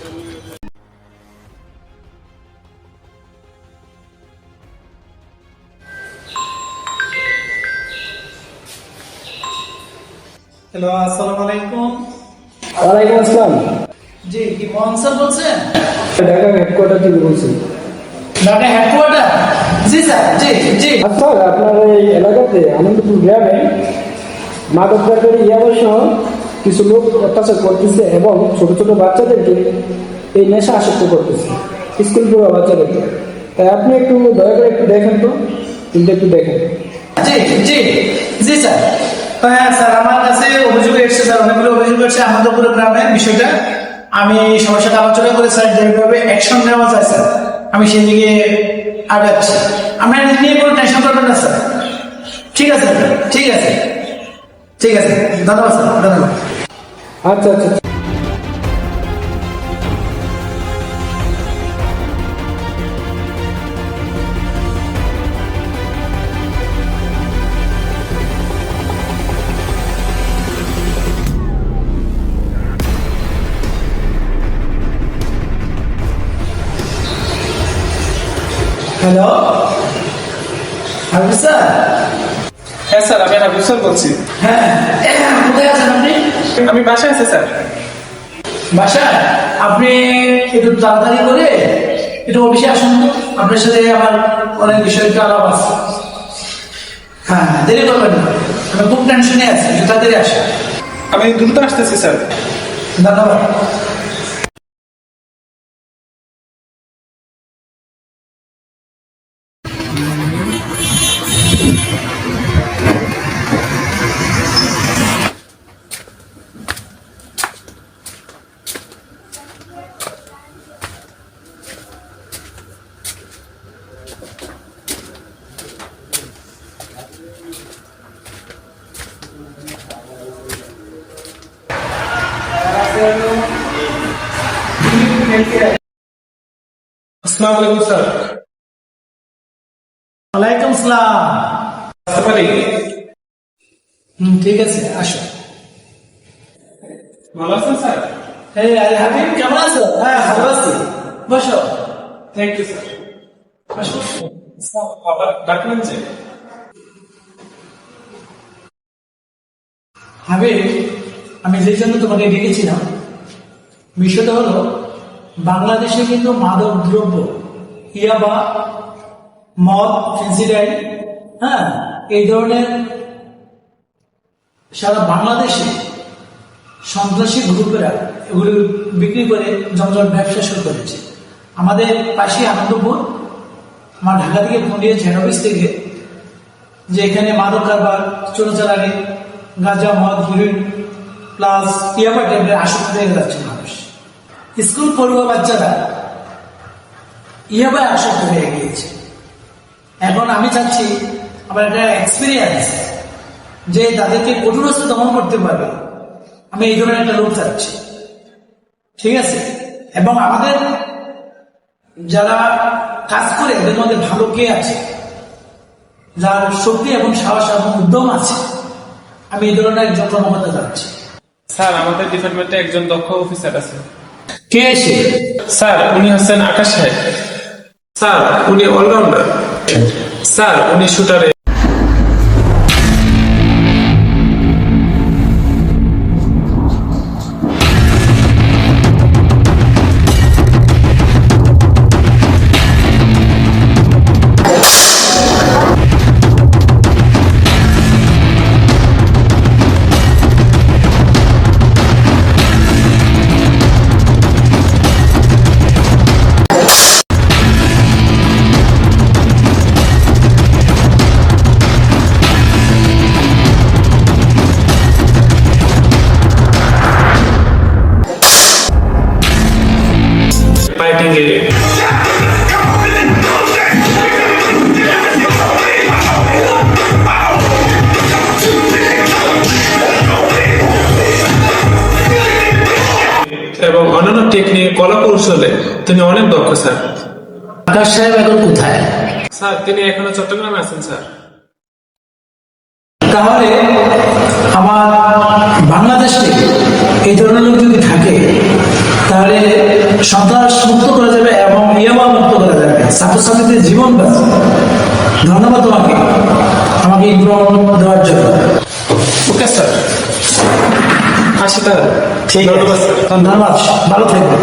Hello, আসসালামু আলাইকুম। ওয়ালাইকুম আসসালাম। জি, কি মোহন স্যার বলছেন? ঢাকা হেডকোয়ার্টার থেকে বলছি। ঢাকা হেডকোয়ার্টার? জি স্যার, জি জি। আচ্ছা, আপনার এই এলাকাতে আনন্দপুর গ্রামে মাদক ব্যবসায়ী ইয়াবা সহ কিছু লোক অত্যাচার করতেছে এবং ছোট ছোট বাচ্চাদেরকে এই নেশা আসক্ত করতেছে, স্কুল পড়ুয়া বাচ্চাদেরকে। তাই আপনি একটু দয়া করে একটু দেখেন তো, কিন্তু একটু দেখেন। জি জি জি স্যার। হ্যাঁ স্যার, আমার কাছে অভিযোগ এসেছে স্যার, অনেকগুলো অভিযোগ এসেছে আনন্দপুর গ্রামের বিষয়টা। আমি সবার সাথে আলোচনা করে স্যার যেভাবে অ্যাকশন নেওয়া যায় স্যার, আমি সেই দিকে আগাচ্ছি। আমি নিয়ে কোনো টেনশন করবেন না স্যার। ঠিক আছে স্যার, ঠিক আছে ঠিক আছে, ধন্যবাদ স্যার, ধন্যবাদ। আচ্ছা আচ্ছা। Hello Habib sir. হ্যাঁ স্যার, আমি হাবিব স্যার বলছি। হ্যাঁ, কোথায় আছেন আপনি? আমি বাসায় আছি স্যার। বাসায়? আপনি একটু তাড়াতাড়ি করে একটু অফিসে আসুন তো, আপনার সাথে আমার অনেক বিষয় একটু আলাপ আছে। হ্যাঁ, দেরি করবেন না, আমি খুব টেনশনে আছি, একটু তাড়াতাড়ি আসেন। আমি দ্রুত আসতেছি স্যার। ধন্যবাদ। আসসালামু আলাইকুম স্যার। ওয়ালাইকুম আসসালাম। আসতে পারি? ঠিক আছে, আসো। ভালো আছেন স্যার? হ্যাঁ, আরে হাবিব কেমন আছো? হ্যাঁ, ভালো আছি, বসো। Thank you sir. আসো। আবার ডাকলেন যে? হাবিব, আমি যে জন্য তোমাকে ডেকেছিলাম, বিষয়টা হলো বাংলাদেশে কিন্তু মাদক দ্রব্য, ইয়াবা, মদ, ফেন্সিডাইন, হ্যাঁ, এই ধরনের সারা বাংলাদেশে সন্ত্রাসী গ্রুপেরা এগুলো বিক্রি করে জমজট ব্যবসা শুরু করেছে। আমাদের পাশে আনন্দপুর, আমার ঢাকা থেকে ফোন দিয়েছে হেড অফিস থেকে যে এখানে মাদক কারবার, চোরাচালানি, গাঁজা, মদ, হিরোইন প্লাস ইয়াবা টাইপের আসক্ত হয়ে যাচ্ছে মানুষ। স্কুল পড়ুয়া বাচ্চারা ইয়াবায় আসক্ত হয়ে গিয়েছে। এখন আমি চাচ্ছি আমার একটা এক্সপিরিয়েন্স যে তাদেরকে কঠোরস্থ দমন করতে পারবে, আমি এই ধরনের একটা লোক চাচ্ছি। ঠিক আছে? এবং আমাদের যারা কাজ করে এদের মধ্যে ভালো কে আছে, যার শক্তি এবং সাহস এবং উদ্যম আছে, আমি এই ধরনের একজন কর্মকর্তা যাচ্ছি। স্যার, আমাদের ডিপার্টমেন্টে একজন দক্ষ অফিসার আছে। কে এসে? স্যার, উনি হচ্ছেন আকাশ সাহেব। স্যার, উনি অলরাউন্ডার। স্যার, উনি শুটারে। এবং অন্যান্য টেকনিক, কলা কৌশলে তিনি অনেক দক্ষ স্যার। আকাশ সাহেব এখন কোথায়? স্যার, তিনি এখনো চট্টগ্রামে আছেন স্যার। তাহলে আমার বাংলাদেশে এই ধরনের লোক যদি থাকে তাহলে সন্ত্রাস মুক্ত করা যাবে এবং ইয়াবা মুক্ত করা যাবে, ছাত্রছাত্রীদের জীবন বাঁচবে। ধন্যবাদ তোমাকে আমাকে ইনফরমেশন দেওয়ার জন্য। ওকে স্যার, আসি তাহলে। ঠিক আছে, ধন্যবাদ স্যার। ধন্যবাদ, ভালো থাকবে।